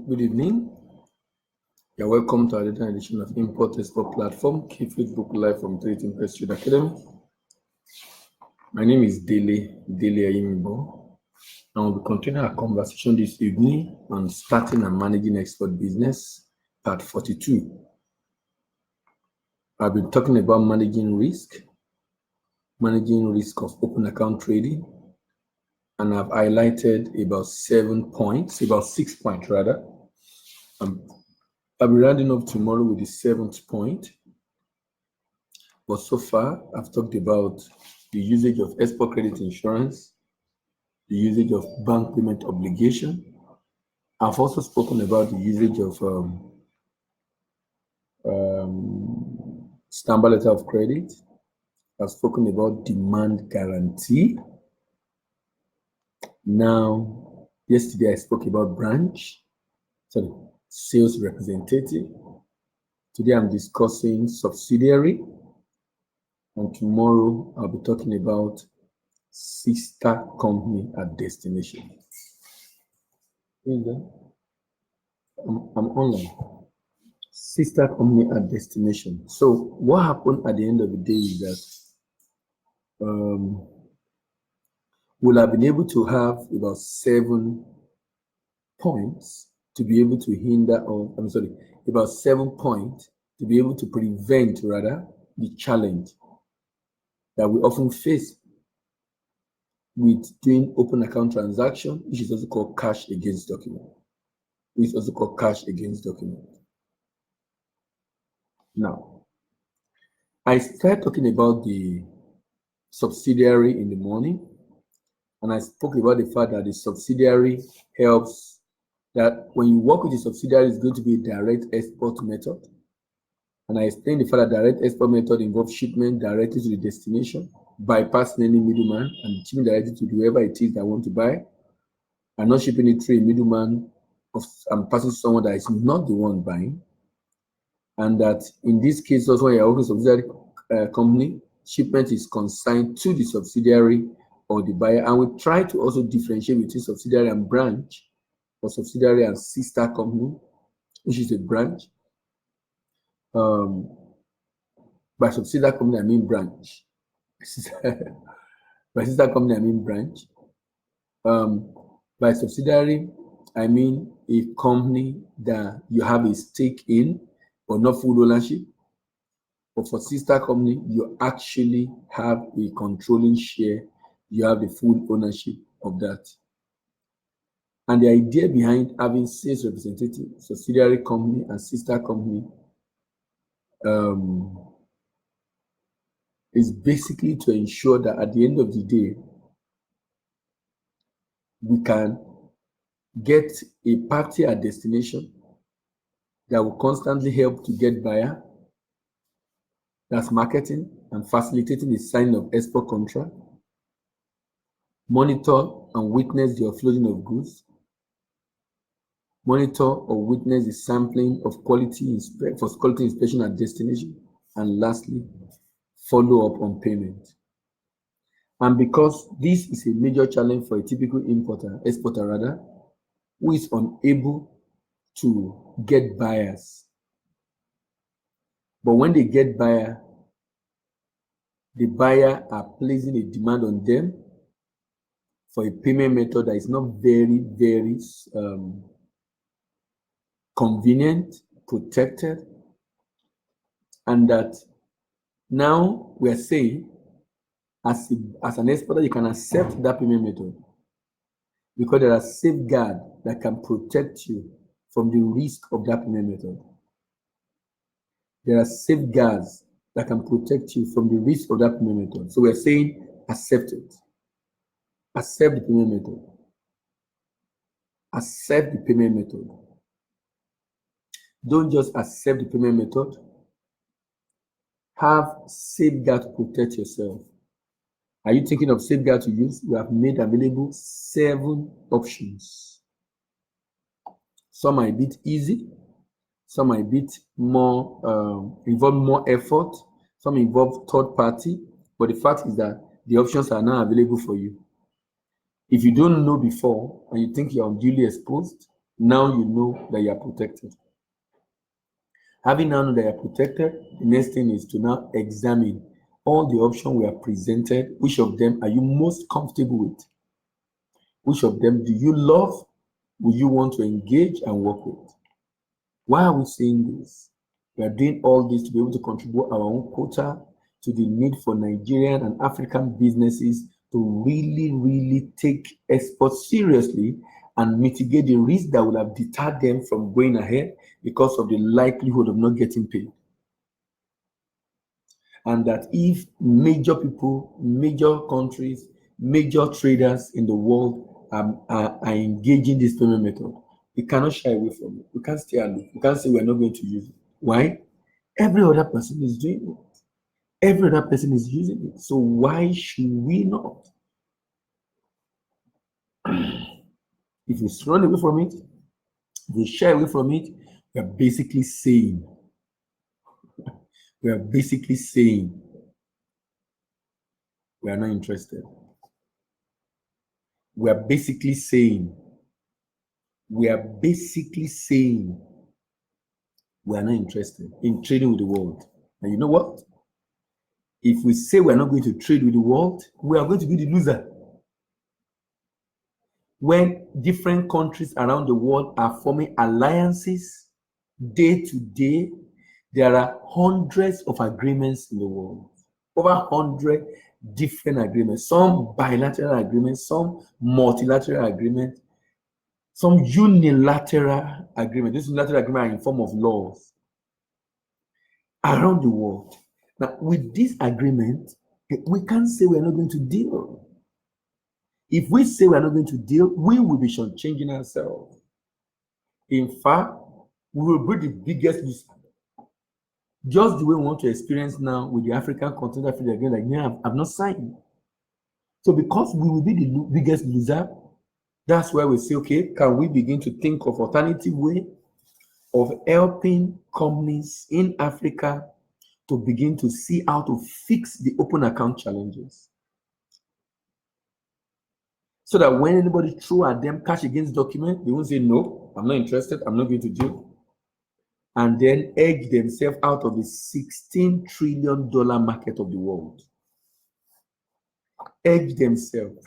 Good evening. You're welcome to another edition of Import Export Platform, Facebook Live from Trading Press Trade Academy. My name is Dele Ayimibo, and we'll be continuing our conversation this evening on starting and managing export business, part 42. I've been talking about managing risk of open account trading, and I've highlighted about 6 points rather. I'll be rounding up tomorrow with the 7th point. But so far, I've talked about the usage of export credit insurance, the usage of bank payment obligation. I've also spoken about the usage of standby letter of credit. I've spoken about demand guarantee. Now, yesterday I spoke about sales representative. Today I'm discussing subsidiary, and tomorrow I'll be talking about sister company at destination. I'm online. Sister company at destination. So what happened at the end of the day is that we'll have been able to have about 7 points to be able to about 7 points to be able to prevent the challenge that we often face with doing open account transaction, which is also called cash against document. Now, I started talking about the subsidiary in the morning, and I spoke about the fact that the subsidiary helps, that when you work with the subsidiary, it's going to be a direct export method. And I explained the fact that direct export method involves shipment directly to the destination, bypassing any middleman and shipping directly to whoever it is that want to buy, and not shipping it through a middleman and passing to someone that is not the one buying. And that in this case, also when you're working with a subsidiary company, shipment is consigned to the subsidiary or the buyer. And we try to also differentiate between subsidiary and branch, or subsidiary and sister company, which is a branch. By subsidiary company, I mean branch. By sister company, I mean branch. By subsidiary, I mean a company that you have a stake in, but not full ownership. But for sister company, you actually have a controlling share. You have the full ownership of that. And the idea behind having sales representative, subsidiary company, and sister company is basically to ensure that at the end of the day, we can get a party at destination that will constantly help to get buyer, that's marketing and facilitating the signing of export contract, monitor and witness the offloading of goods, monitor or witness the sampling of quality inspection at destination, and lastly, follow up on payment. And because this is a major challenge for a typical exporter who is unable to get buyers. But when they get buyer, the buyer are placing a demand on them for a payment method that is not very, very convenient, protected, and that now we are saying, as an exporter, you can accept that payment method because there are safeguards that can protect you from the risk of that payment method. There are safeguards that can protect you from the risk of that payment method. So we're saying, accept it. Accept the payment method. Accept the payment method. Don't just accept the payment method. Have safeguard to protect yourself. Are you thinking of safeguard to use? We have made available 7 options. Some are a bit easy. Some are a bit more, involve more effort. Some involve third party. But the fact is that the options are now available for you. If you don't know before and you think you're unduly exposed, Now you know that you are protected. Having now known that you are protected, the next thing is to now examine all the options we are presented. Which of them are you most comfortable with? Which of them do you love? Will you want to engage and work with? Why are we saying this? We are doing all this to be able to contribute our own quota to the need for Nigerian and African businesses to really take exports seriously and mitigate the risk that will have deterred them from going ahead because of the likelihood of not getting paid. And that if major people, major countries, major traders in the world are engaging this payment method, we cannot shy away from it. We can't stay aloof. We can't say we're not going to use it. Why? Every other person is doing it. Every other person is using it. So why should we not? If you run away from it, if you shy away from it, we are basically saying we are not interested. We are basically saying we are not interested in trading with the world. And you know what? If we say we're not going to trade with the world, we are going to be the loser. When different countries around the world are forming alliances day to day, there are hundreds of agreements in the world, over 100 different agreements, some bilateral agreements, some multilateral agreements, some unilateral agreements. This unilateral agreement are in form of laws around the world. Now, with this agreement, we can't say we're not going to deal. If we say we're not going to deal, we will be shortchanging ourselves. In fact, we will be the biggest loser. Just the way we want to experience now with the African Continental Free Trade Agreement, like I've not signed. So because we will be the biggest loser, that's why we say, okay, can we begin to think of alternative way of helping companies in Africa to begin to see how to fix the open account challenges? So that when anybody throw at them cash against document, they won't say, no, I'm not interested, I'm not going to deal. And then edge themselves out of the $16 trillion market of the world. Edge themselves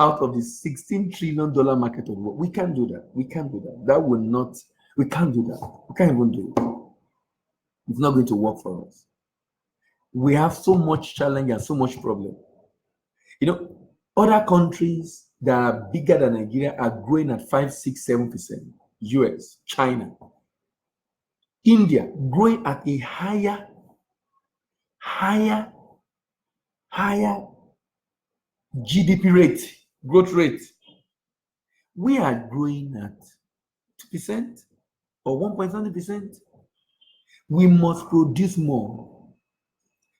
out of the $16 trillion market of the world. We can't do that. We can't do that. That will not, we can't do that. We can't even do it. It's not going to work for us. We have so much challenge and so much problem. You know, other countries that are bigger than Nigeria are growing at 5, 6, 7%. US, China, India growing at a higher GDP rate, growth rate. We are growing at 2% or 1.7%. We must produce more.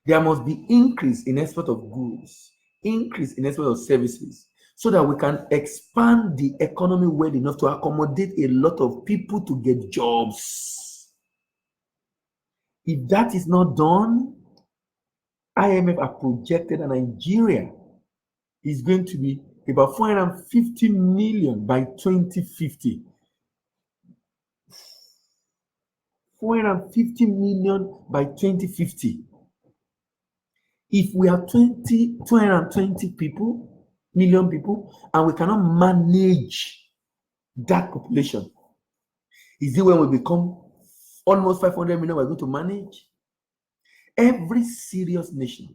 There must be increase in export of goods, increase in export of services, so that we can expand the economy well enough to accommodate a lot of people to get jobs. If that is not done, IMF have projected that Nigeria is going to be about 450 million by 2050. 450 million by 2050. If we are 220 million people, and we cannot manage that population, is it when we become almost 500 million we're going to manage? Every serious nation,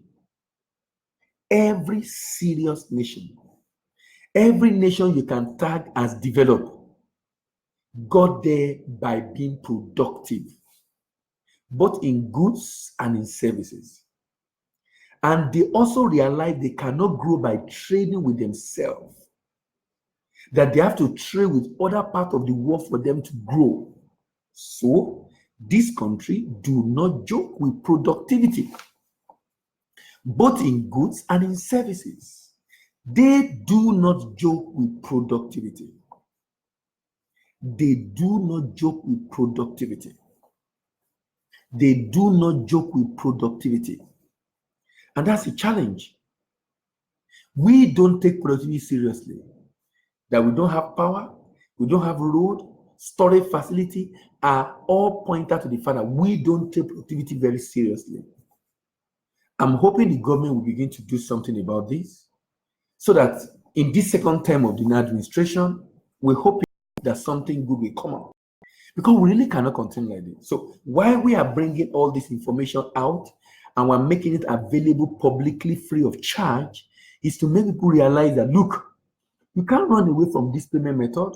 every nation you can tag as developed got there by being productive, both in goods and in services. And they also realize they cannot grow by trading with themselves, that they have to trade with other parts of the world for them to grow. So this country do not joke with productivity, both in goods and in services. They do not joke with productivity. They do not joke with productivity. They do not joke with productivity. And that's a challenge. We don't take productivity seriously. That we don't have power, we don't have road, storage facility, are all pointed to the fact that we don't take productivity very seriously. I'm hoping the government will begin to do something about this, so that in this second term of the new administration, we're hoping that something good will come out. Because we really cannot continue like this. So while we are bringing all this information out and we're making it available publicly free of charge, is to make people realize that, look, you can't run away from this payment method.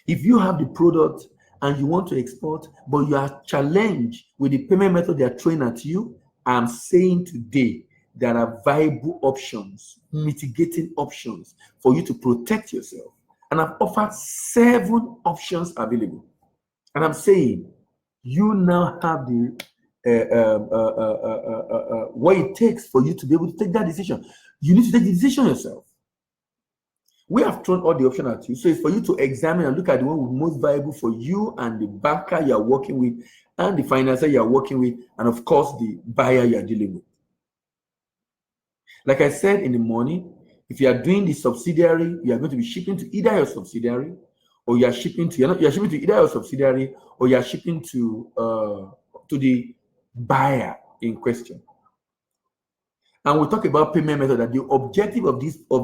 If you have the product and you want to export, but you are challenged with the payment method they are throwing at you, I'm saying today there are viable options, mitigating options for you to protect yourself. And I've offered 7 options available. And I'm saying you now have the what it takes for you to be able to take that decision. You need to take the decision yourself. We have thrown all the options at you, so it's for you to examine and look at the one most viable for you and the banker you are working with, and the financer you are working with, and of course the buyer you are dealing with. Like I said in the morning, if you are doing the subsidiary, you are going to be shipping to either your subsidiary, or you are shipping to you're shipping to either your subsidiary, or you are shipping to the buyer in question. And we'll talk about payment method. That the objective of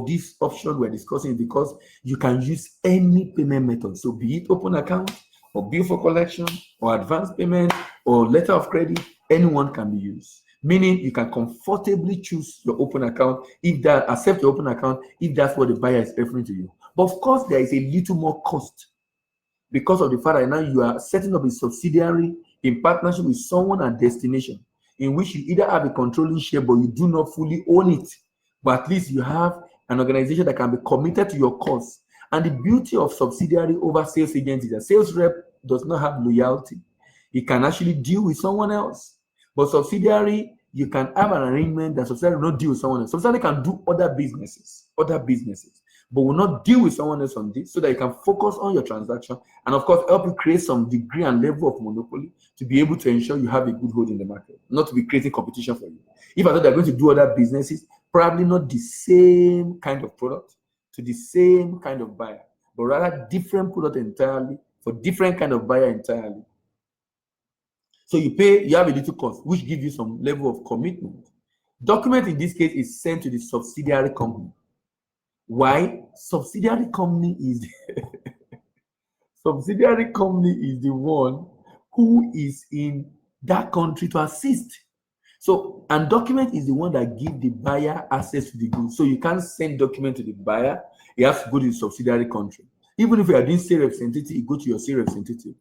this option we're discussing is because you can use any payment method. So be it open account, or bill for collection, or advance payment, or letter of credit, anyone can be used. Meaning you can comfortably choose your open account, accept your open account if that's what the buyer is referring to you. But of course, there is a little more cost because of the fact that now you are setting up a subsidiary in partnership with someone at destination, in which you either have a controlling share but you do not fully own it, but at least you have an organization that can be committed to your cause. And the beauty of subsidiary over sales agent is that sales rep does not have loyalty. He can actually deal with someone else. But subsidiary, you can have an arrangement that subsidiary will not deal with someone else. Subsidiary can do other businesses, but will not deal with someone else on this, so that you can focus on your transaction and of course help you create some degree and level of monopoly to be able to ensure you have a good hold in the market, not to be creating competition for you. If I thought they're going to do other businesses, probably not the same kind of product to the same kind of buyer, but rather different product entirely for different kind of buyer entirely. So you have a little cost, which gives you some level of commitment. Document in this case is sent to the subsidiary company. Why? Subsidiary company is the one who is in that country to assist. So, and document is the one that gives the buyer access to the goods. So you can't send document to the buyer. You have to go to the subsidiary country. Even if you are doing sales representative, you go to your sales representative.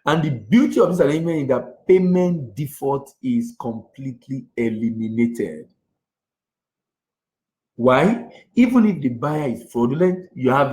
And the beauty of this arrangement is that payment default is completely eliminated. Why? Even if the buyer is fraudulent, you have